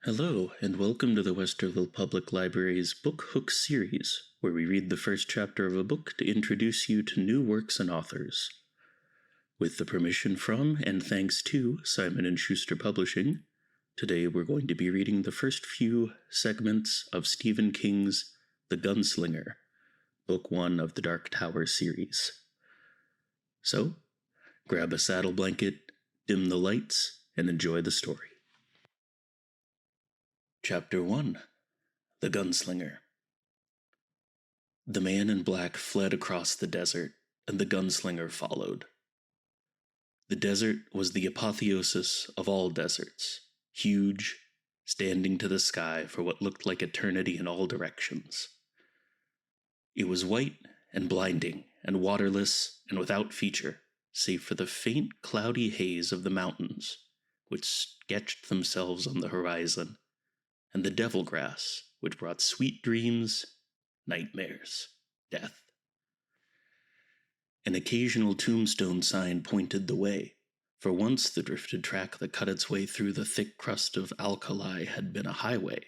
Hello, and welcome to the Westerville Public Library's Book Hook series, where we read the first chapter of a book to introduce you to new works and authors. With the permission from and thanks to Simon Schuster Publishing, today we're going to be reading the first few segments of Stephen King's The Gunslinger, Book 1 of the Dark Tower series. So, grab a saddle blanket, dim the lights, and enjoy the story. Chapter 1. The Gunslinger. The man in black fled across the desert, and the gunslinger followed. The desert was the apotheosis of all deserts, huge, standing to the sky for what looked like eternity in all directions. It was white and blinding and waterless and without feature, save for the faint cloudy haze of the mountains, which sketched themselves on the horizon, and the devil grass, which brought sweet dreams, nightmares, death. An occasional tombstone sign pointed the way, for once the drifted track that cut its way through the thick crust of alkali had been a highway.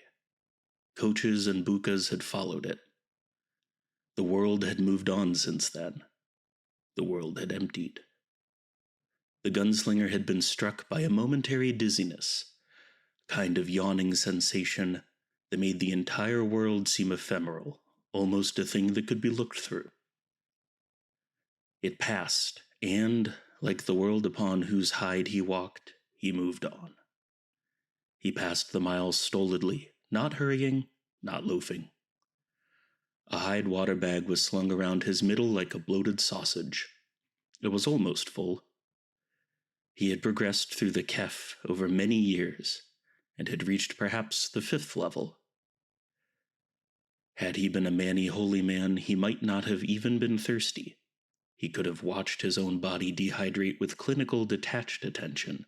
Coaches and bukas had followed it. The world had moved on since then. The world had emptied. The gunslinger had been struck by a momentary dizziness, kind of yawning sensation that made the entire world seem ephemeral, almost a thing that could be looked through. It passed, and, like the world upon whose hide he walked, he moved on. He passed the miles stolidly, not hurrying, not loafing. A hide water bag was slung around his middle like a bloated sausage. It was almost full. He had progressed through the Kef over many years, and had reached perhaps the 5th level. Had he been a manny holy man, he might not have even been thirsty. He could have watched his own body dehydrate with clinical detached attention,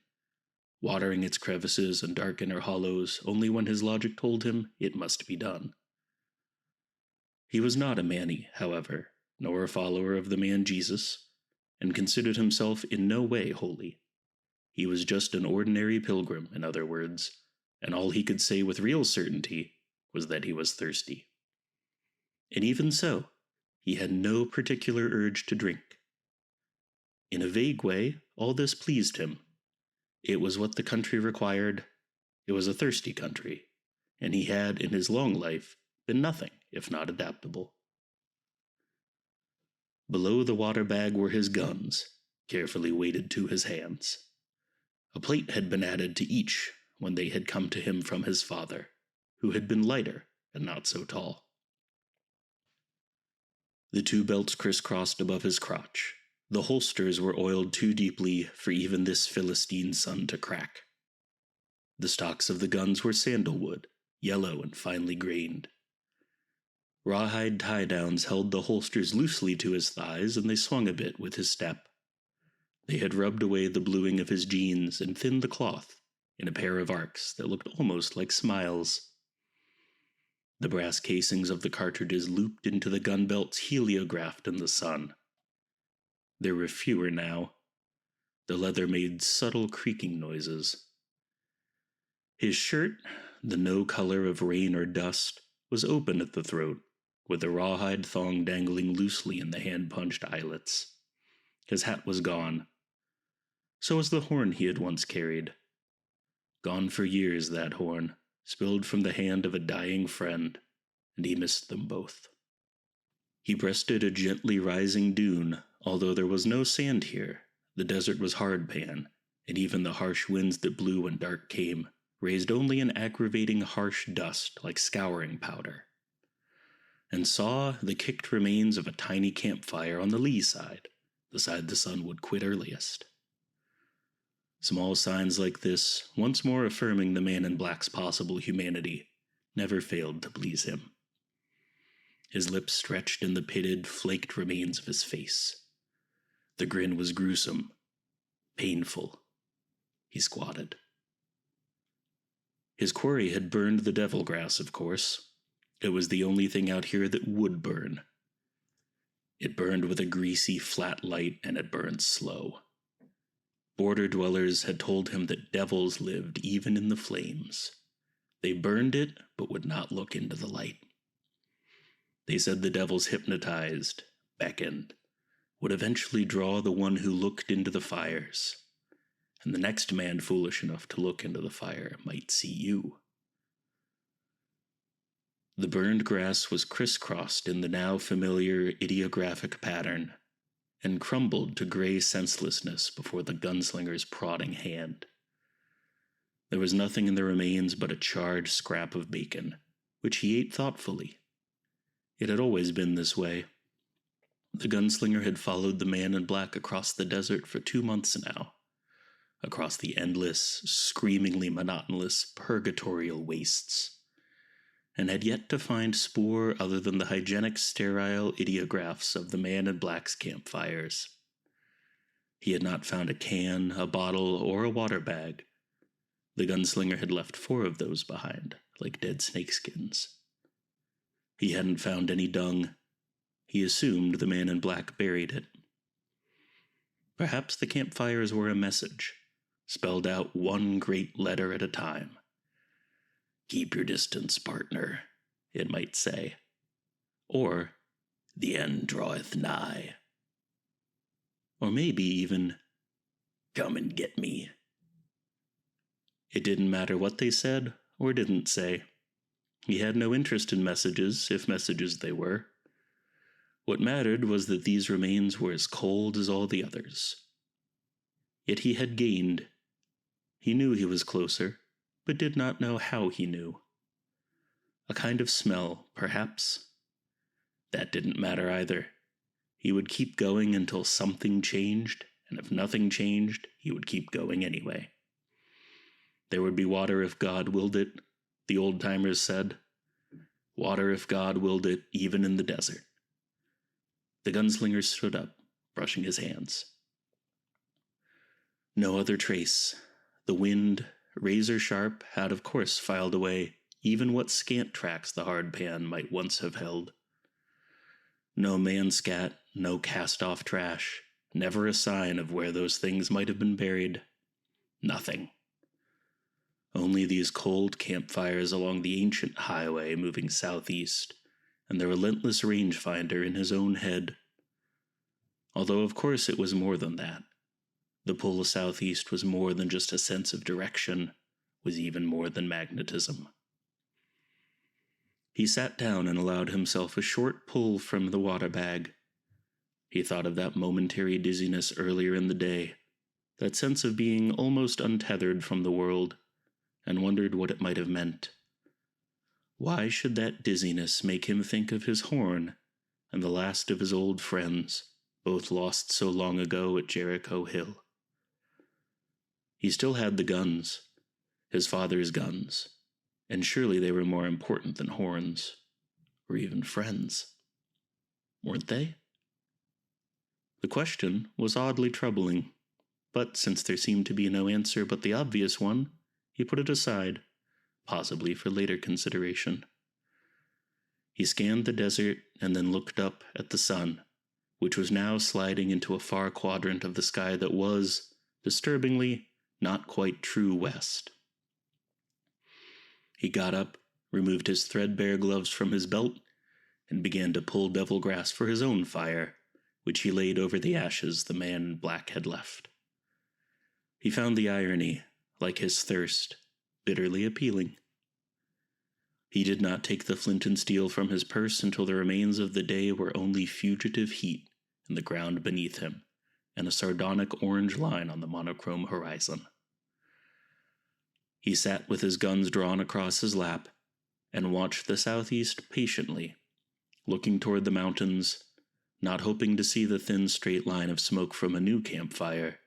watering its crevices and dark inner hollows only when his logic told him it must be done. He was not a manny, however, nor a follower of the man Jesus, and considered himself in no way holy. He was just an ordinary pilgrim, in other words, and all he could say with real certainty was that he was thirsty. And even so, he had no particular urge to drink. In a vague way, all this pleased him. It was what the country required. It was a thirsty country, and he had, in his long life, been nothing if not adaptable. Below the water bag were his guns, carefully weighted to his hands. A plate had been added to each when they had come to him from his father, who had been lighter and not so tall. The 2 belts crisscrossed above his crotch. The holsters were oiled too deeply for even this Philistine sun to crack. The stocks of the guns were sandalwood, yellow and finely grained. Rawhide tie-downs held the holsters loosely to his thighs, and they swung a bit with his step. They had rubbed away the bluing of his jeans and thinned the cloth in a pair of arcs that looked almost like smiles. The brass casings of the cartridges looped into the gun belts heliographed in the sun. There were fewer now. The leather made subtle creaking noises. His shirt, the no color of rain or dust, was open at the throat, with the rawhide thong dangling loosely in the hand-punched eyelets. His hat was gone. So was the horn he had once carried. Gone for years, that horn, spilled from the hand of a dying friend, and he missed them both. He breasted a gently rising dune, although there was no sand here. The desert was hardpan, and even the harsh winds that blew when dark came raised only an aggravating harsh dust like scouring powder. And saw the kicked remains of a tiny campfire on the lee side, the side the sun would quit earliest. Small signs like this, once more affirming the man in black's possible humanity, never failed to please him. His lips stretched in the pitted, flaked remains of his face. The grin was gruesome, painful. He squatted. His quarry had burned the devil grass, of course. It was the only thing out here that would burn. It burned with a greasy, flat light, and it burned slow. Border dwellers had told him that devils lived even in the flames. They burned it, but would not look into the light. They said the devils hypnotized, beckoned, would eventually draw the one who looked into the fires, and the next man foolish enough to look into the fire might see you. The burned grass was crisscrossed in the now familiar ideographic pattern, and crumbled to gray senselessness before the gunslinger's prodding hand. There was nothing in the remains but a charred scrap of bacon, which he ate thoughtfully. It had always been this way. The gunslinger had followed the man in black across the desert for 2 months now, across the endless, screamingly monotonous, purgatorial wastes, and had yet to find spoor other than the hygienic, sterile ideographs of the man in black's campfires. He had not found a can, a bottle, or a water bag. The gunslinger had left 4 of those behind, like dead snakeskins. He hadn't found any dung. He assumed the man in black buried it. Perhaps the campfires were a message, spelled out one great letter at a time. "Keep your distance, partner," it might say. Or, "The end draweth nigh." Or maybe even, "Come and get me." It didn't matter what they said or didn't say. He had no interest in messages, if messages they were. What mattered was that these remains were as cold as all the others. Yet he had gained. He knew he was closer, but did not know how he knew. A kind of smell, perhaps. That didn't matter either. He would keep going until something changed, and if nothing changed, he would keep going anyway. There would be water if God willed it, the old-timers said. Water if God willed it, even in the desert. The gunslinger stood up, brushing his hands. No other trace. The wind, razor-sharp, had of course filed away even what scant tracks the hard pan might once have held. No man-scat, no cast-off trash, never a sign of where those things might have been buried. Nothing. Only these cold campfires along the ancient highway moving southeast, and the relentless rangefinder in his own head. Although of course it was more than that. The pull southeast was more than just a sense of direction, was even more than magnetism. He sat down and allowed himself a short pull from the water bag. He thought of that momentary dizziness earlier in the day, that sense of being almost untethered from the world, and wondered what it might have meant. Why should that dizziness make him think of his horn and the last of his old friends, both lost so long ago at Jericho Hill? He still had the guns, his father's guns, and surely they were more important than horns, or even friends. Weren't they? The question was oddly troubling, but since there seemed to be no answer but the obvious one, he put it aside, possibly for later consideration. He scanned the desert and then looked up at the sun, which was now sliding into a far quadrant of the sky that was, disturbingly, not quite true west. He got up, removed his threadbare gloves from his belt, and began to pull devil grass for his own fire, which he laid over the ashes the man in black had left. He found the irony, like his thirst, bitterly appealing. He did not take the flint and steel from his purse until the remains of the day were only fugitive heat in the ground beneath him, and a sardonic orange line on the monochrome horizon. He sat with his guns drawn across his lap, and watched the southeast patiently, looking toward the mountains, not hoping to see the thin straight line of smoke from a new campfire,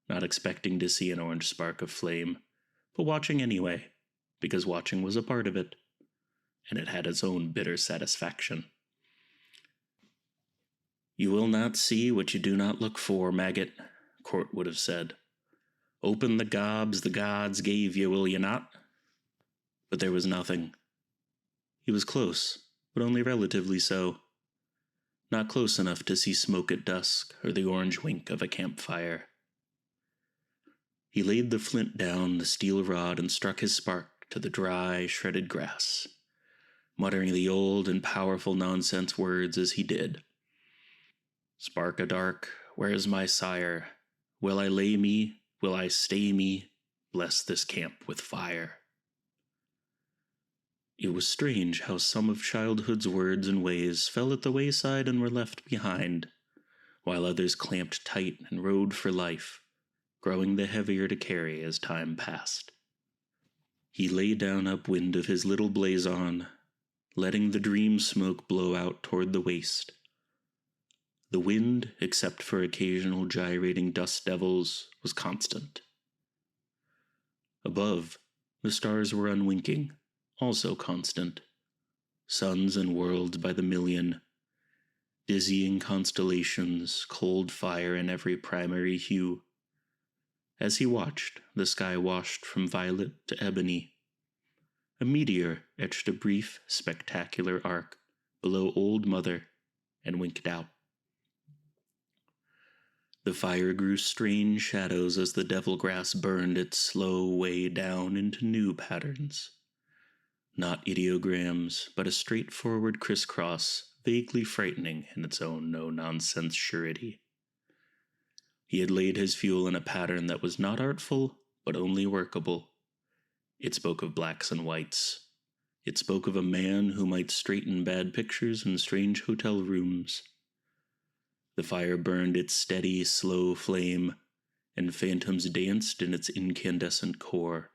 not expecting to see an orange spark of flame, but watching anyway, because watching was a part of it, and it had its own bitter satisfaction. "You will not see what you do not look for, maggot," Court would have said. "Open the gobs the gods gave you, will you not?" But there was nothing. He was close, but only relatively so. Not close enough to see smoke at dusk or the orange wink of a campfire. He laid the flint down, the steel rod, and struck his spark to the dry, shredded grass, muttering the old and powerful nonsense words as he did. Spark-a-dark, where's my sire? Will I lay me? Will I stay me? Bless this camp with fire. It was strange how some of childhood's words and ways fell at the wayside and were left behind, while others clamped tight and rode for life, growing the heavier to carry as time passed. He lay down upwind of his little blazon, letting the dream smoke blow out toward the waste. The wind, except for occasional gyrating dust devils, was constant. Above, the stars were unwinking, also constant. Suns and worlds by the million, dizzying constellations, cold fire in every primary hue. As he watched, the sky washed from violet to ebony. A meteor etched a brief, spectacular arc below Old Mother and winked out. The fire grew strange shadows as the devil grass burned its slow way down into new patterns. Not ideograms, but a straightforward crisscross, vaguely frightening in its own no-nonsense surety. He had laid his fuel in a pattern that was not artful, but only workable. It spoke of blacks and whites. It spoke of a man who might straighten bad pictures in strange hotel rooms. The fire burned its steady, slow flame, and phantoms danced in its incandescent core.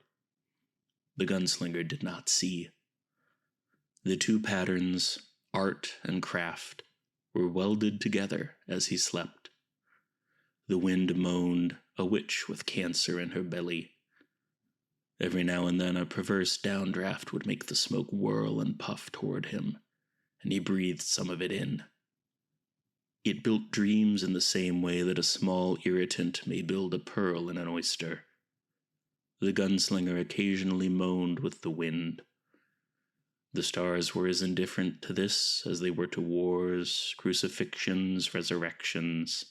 The gunslinger did not see. The two patterns, art and craft, were welded together as he slept. The wind moaned, a witch with cancer in her belly. Every now and then a perverse downdraft would make the smoke whirl and puff toward him, and he breathed some of it in. It built dreams in the same way that a small irritant may build a pearl in an oyster. The gunslinger occasionally moaned with the wind. The stars were as indifferent to this as they were to wars, crucifixions, resurrections.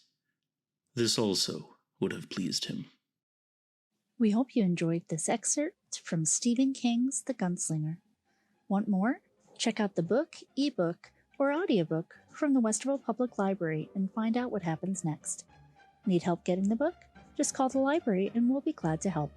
This also would have pleased him. We hope you enjoyed this excerpt from Stephen King's The Gunslinger. Want more? Check out the book, ebook, or audiobook from the Westerville Public Library and find out what happens next. Need help getting the book? Just call the library and we'll be glad to help.